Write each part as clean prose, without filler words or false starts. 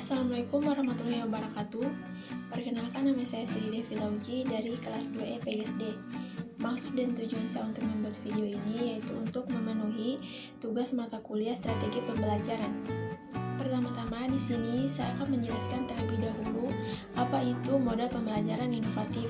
Assalamualaikum warahmatullahi wabarakatuh. Perkenalkan, nama saya Sri Devi Lauji dari kelas 2E PGSD. Maksud dan tujuan saya untuk membuat video ini yaitu untuk memenuhi tugas mata kuliah strategi pembelajaran. Pertama-tama di sini saya akan menjelaskan terlebih dahulu apa itu model pembelajaran inovatif.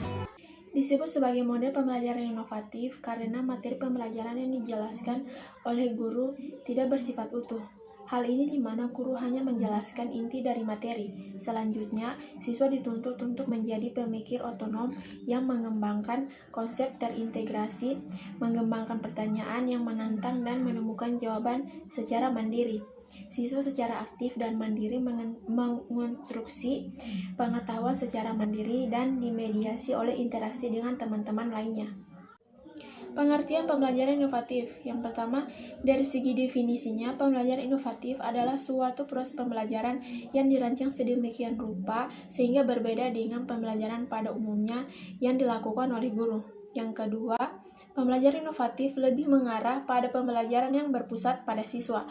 Disebut sebagai model pembelajaran inovatif karena materi pembelajaran yang dijelaskan oleh guru tidak bersifat utuh. Hal ini di mana guru hanya menjelaskan inti dari materi. Selanjutnya, siswa dituntut untuk menjadi pemikir otonom yang mengembangkan konsep terintegrasi, mengembangkan pertanyaan yang menantang dan menemukan jawaban secara mandiri. Siswa secara aktif dan mandiri mengonstruksi pengetahuan secara mandiri dan dimediasi oleh interaksi dengan teman-teman lainnya. Pengertian pembelajaran inovatif. Yang pertama, dari segi definisinya, pembelajaran inovatif adalah suatu proses pembelajaran yang dirancang sedemikian rupa sehingga berbeda dengan pembelajaran pada umumnya yang dilakukan oleh guru. Yang kedua, pembelajaran inovatif lebih mengarah pada pembelajaran yang berpusat pada siswa.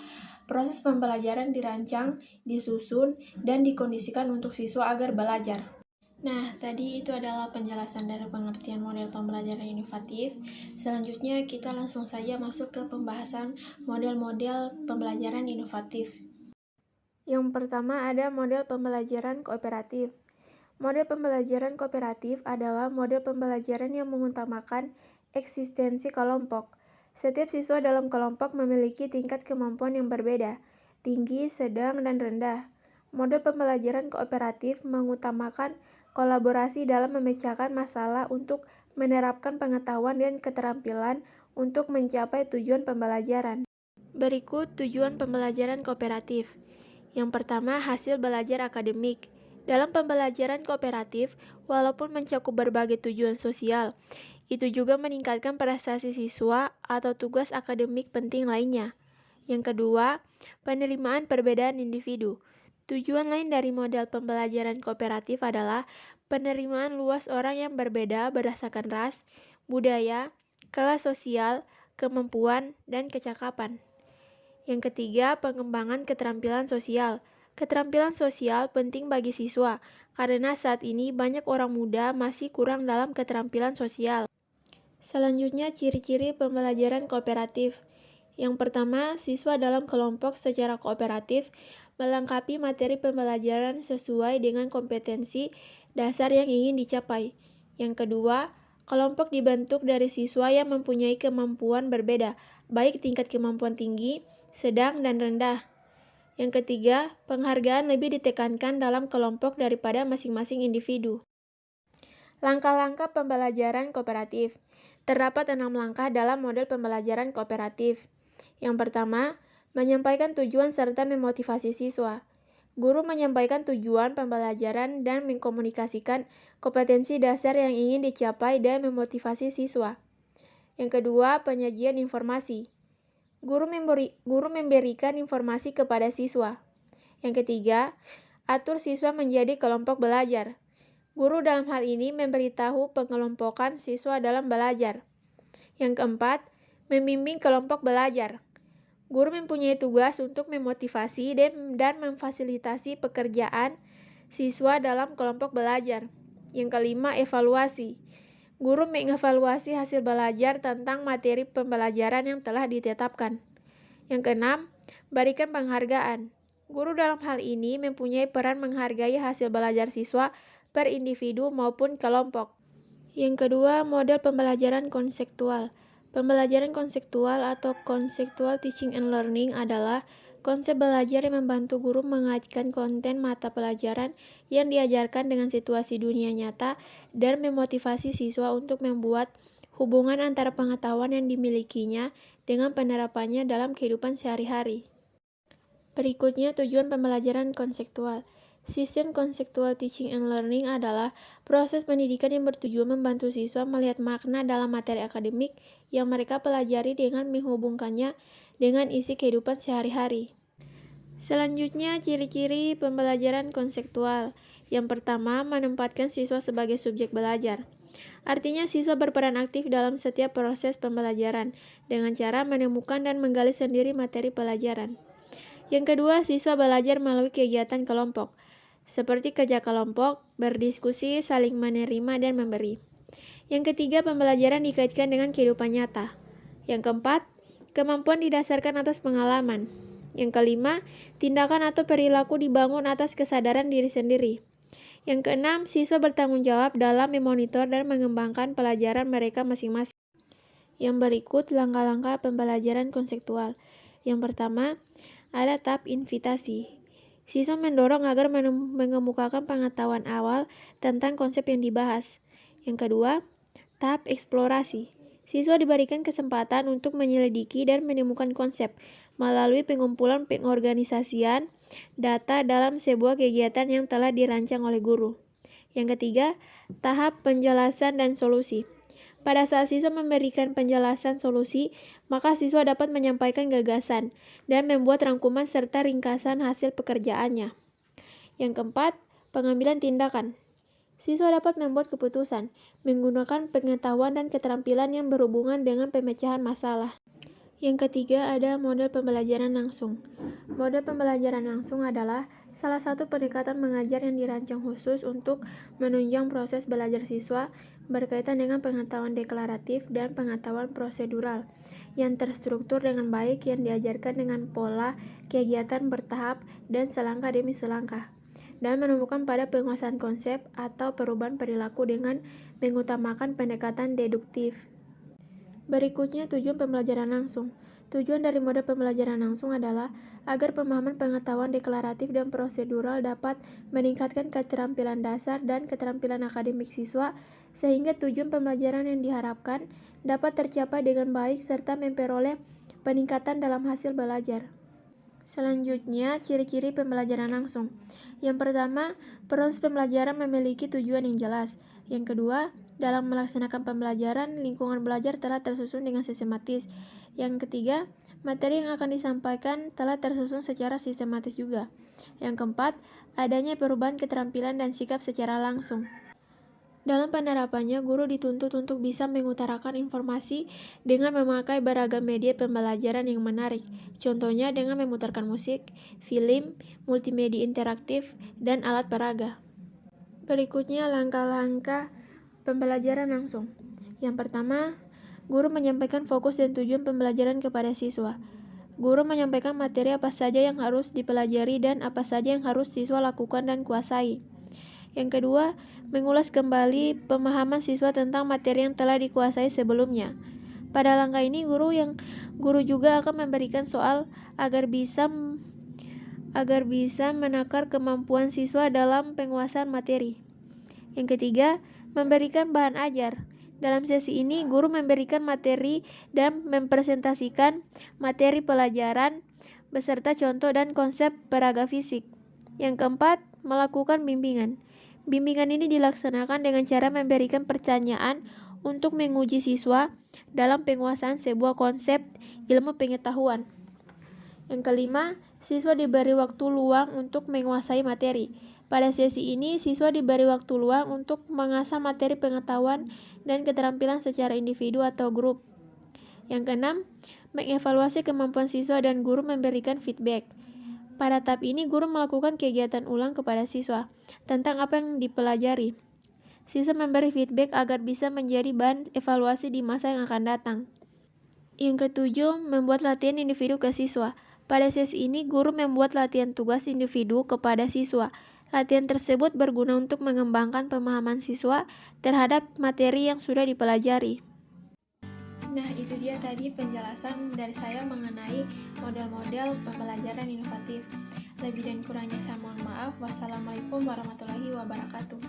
Proses pembelajaran dirancang, disusun, dan dikondisikan untuk siswa agar belajar. Nah, tadi itu adalah penjelasan dari pengertian model pembelajaran inovatif. Selanjutnya, kita langsung saja masuk ke pembahasan model-model pembelajaran inovatif. Yang pertama ada model pembelajaran kooperatif. Model pembelajaran kooperatif adalah model pembelajaran yang mengutamakan eksistensi kelompok. Setiap siswa dalam kelompok memiliki tingkat kemampuan yang berbeda, tinggi, sedang, dan rendah. Model pembelajaran kooperatif mengutamakan kolaborasi dalam memecahkan masalah untuk menerapkan pengetahuan dan keterampilan untuk mencapai tujuan pembelajaran. Berikut tujuan pembelajaran kooperatif. Yang pertama, hasil belajar akademik. Dalam pembelajaran kooperatif, walaupun mencakup berbagai tujuan sosial, itu juga meningkatkan prestasi siswa atau tugas akademik penting lainnya. Yang kedua, penerimaan perbedaan individu. Tujuan lain dari model pembelajaran kooperatif adalah penerimaan luas orang yang berbeda berdasarkan ras, budaya, kelas sosial, kemampuan, dan kecakapan. Yang ketiga, pengembangan keterampilan sosial. Keterampilan sosial penting bagi siswa, karena saat ini banyak orang muda masih kurang dalam keterampilan sosial. Selanjutnya, ciri-ciri pembelajaran kooperatif. Yang pertama, siswa dalam kelompok secara kooperatif melengkapi materi pembelajaran sesuai dengan kompetensi dasar yang ingin dicapai. Yang kedua, kelompok dibentuk dari siswa yang mempunyai kemampuan berbeda, baik tingkat kemampuan tinggi, sedang, dan rendah. Yang ketiga, penghargaan lebih ditekankan dalam kelompok daripada masing-masing individu. Langkah-langkah pembelajaran kooperatif. Terdapat 6 langkah dalam model pembelajaran kooperatif. Yang pertama, menyampaikan tujuan serta memotivasi siswa. Guru menyampaikan tujuan pembelajaran dan mengkomunikasikan kompetensi dasar yang ingin dicapai dan memotivasi siswa. Yang kedua, penyajian informasi. Guru memberikan informasi kepada siswa. Yang ketiga, atur siswa menjadi kelompok belajar. Guru dalam hal ini memberitahu pengelompokan siswa dalam belajar. Yang keempat, membimbing kelompok belajar. Guru mempunyai tugas untuk memotivasi dan memfasilitasi pekerjaan siswa dalam kelompok belajar. Yang kelima, evaluasi. Guru mengevaluasi hasil belajar tentang materi pembelajaran yang telah ditetapkan. Yang keenam, berikan penghargaan. Guru dalam hal ini mempunyai peran menghargai hasil belajar siswa per individu maupun kelompok. Yang kedua, model pembelajaran konseptual. Pembelajaran konseptual atau conceptual teaching and learning adalah konsep belajar yang membantu guru mengaitkan konten mata pelajaran yang diajarkan dengan situasi dunia nyata dan memotivasi siswa untuk membuat hubungan antara pengetahuan yang dimilikinya dengan penerapannya dalam kehidupan sehari-hari. Berikutnya, tujuan pembelajaran konseptual. Sistem conceptual teaching and learning adalah proses pendidikan yang bertujuan membantu siswa melihat makna dalam materi akademik yang mereka pelajari dengan menghubungkannya dengan isi kehidupan sehari-hari. Selanjutnya, ciri-ciri pembelajaran konseptual. Yang pertama, menempatkan siswa sebagai subjek belajar. Artinya, siswa berperan aktif dalam setiap proses pembelajaran dengan cara menemukan dan menggali sendiri materi pelajaran. Yang kedua, siswa belajar melalui kegiatan kelompok. seperti kerja kelompok, berdiskusi, saling menerima, dan memberi. Yang ketiga, pembelajaran dikaitkan dengan kehidupan nyata. Yang keempat, kemampuan didasarkan atas pengalaman. Yang kelima, tindakan atau perilaku dibangun atas kesadaran diri sendiri. Yang keenam, siswa bertanggung jawab dalam memonitor dan mengembangkan pelajaran mereka masing-masing. Yang berikut langkah-langkah pembelajaran konseptual. Yang pertama, ada tahap invitasi. Siswa mendorong agar mengemukakan pengetahuan awal tentang konsep yang dibahas. Yang kedua, tahap eksplorasi. Siswa diberikan kesempatan untuk menyelidiki dan menemukan konsep melalui pengumpulan pengorganisasian data dalam sebuah kegiatan yang telah dirancang oleh guru. Yang ketiga, tahap penjelasan dan solusi. Pada saat siswa memberikan penjelasan solusi, maka siswa dapat menyampaikan gagasan dan membuat rangkuman serta ringkasan hasil pekerjaannya. Yang keempat, pengambilan tindakan. Siswa dapat membuat keputusan, menggunakan pengetahuan dan keterampilan yang berhubungan dengan pemecahan masalah. Yang ketiga, ada model pembelajaran langsung. Model pembelajaran langsung adalah salah satu pendekatan mengajar yang dirancang khusus untuk menunjang proses belajar siswa berkaitan dengan pengetahuan deklaratif dan pengetahuan prosedural yang terstruktur dengan baik yang diajarkan dengan pola kegiatan bertahap dan selangkah demi selangkah, dan menemukan pada penguasaan konsep atau perubahan perilaku dengan mengutamakan pendekatan deduktif. Berikutnya, tujuan pembelajaran langsung. Tujuan dari model pembelajaran langsung adalah agar pemahaman pengetahuan deklaratif dan prosedural dapat meningkatkan keterampilan dasar dan keterampilan akademik siswa, sehingga tujuan pembelajaran yang diharapkan dapat tercapai dengan baik serta memperoleh peningkatan dalam hasil belajar. Selanjutnya, ciri-ciri pembelajaran langsung. Yang pertama, proses pembelajaran memiliki tujuan yang jelas. Yang kedua, dalam melaksanakan pembelajaran, lingkungan belajar telah tersusun dengan sistematis. Yang ketiga, materi yang akan disampaikan telah tersusun secara sistematis juga. Yang keempat, adanya perubahan keterampilan dan sikap secara langsung. Dalam penerapannya, guru dituntut untuk bisa mengutarakan informasi dengan memakai beragam media pembelajaran yang menarik. Contohnya dengan memutarkan musik, film, multimedia interaktif, dan alat peraga. Berikutnya langkah-langkah pembelajaran langsung. Yang pertama, guru menyampaikan fokus dan tujuan pembelajaran kepada siswa. Guru menyampaikan materi apa saja yang harus dipelajari dan apa saja yang harus siswa lakukan dan kuasai. Yang kedua, mengulas kembali pemahaman siswa tentang materi yang telah dikuasai sebelumnya. Pada langkah ini, guru juga akan memberikan soal agar bisa menakar kemampuan siswa dalam penguasaan materi. Yang ketiga, memberikan bahan ajar. Dalam sesi ini, guru memberikan materi dan mempresentasikan materi pelajaran beserta contoh dan konsep peraga fisik. Yang keempat, melakukan bimbingan. Bimbingan ini dilaksanakan dengan cara memberikan pertanyaan untuk menguji siswa dalam penguasaan sebuah konsep ilmu pengetahuan. Yang kelima, siswa diberi waktu luang untuk menguasai materi. Pada sesi ini, siswa diberi waktu luang untuk mengasah materi pengetahuan dan keterampilan secara individu atau grup. Yang keenam, mengevaluasi kemampuan siswa dan guru memberikan feedback. Pada tahap ini, guru melakukan kegiatan ulang kepada siswa tentang apa yang dipelajari. Siswa memberi feedback agar bisa menjadi bahan evaluasi di masa yang akan datang. Yang ketujuh, membuat latihan individu ke siswa. Pada sesi ini, guru membuat latihan tugas individu kepada siswa. Latihan tersebut berguna untuk mengembangkan pemahaman siswa terhadap materi yang sudah dipelajari. Nah, itu dia tadi penjelasan dari saya mengenai model-model pembelajaran inovatif. Lebih dan kurangnya saya mohon maaf. Wassalamualaikum warahmatullahi wabarakatuh.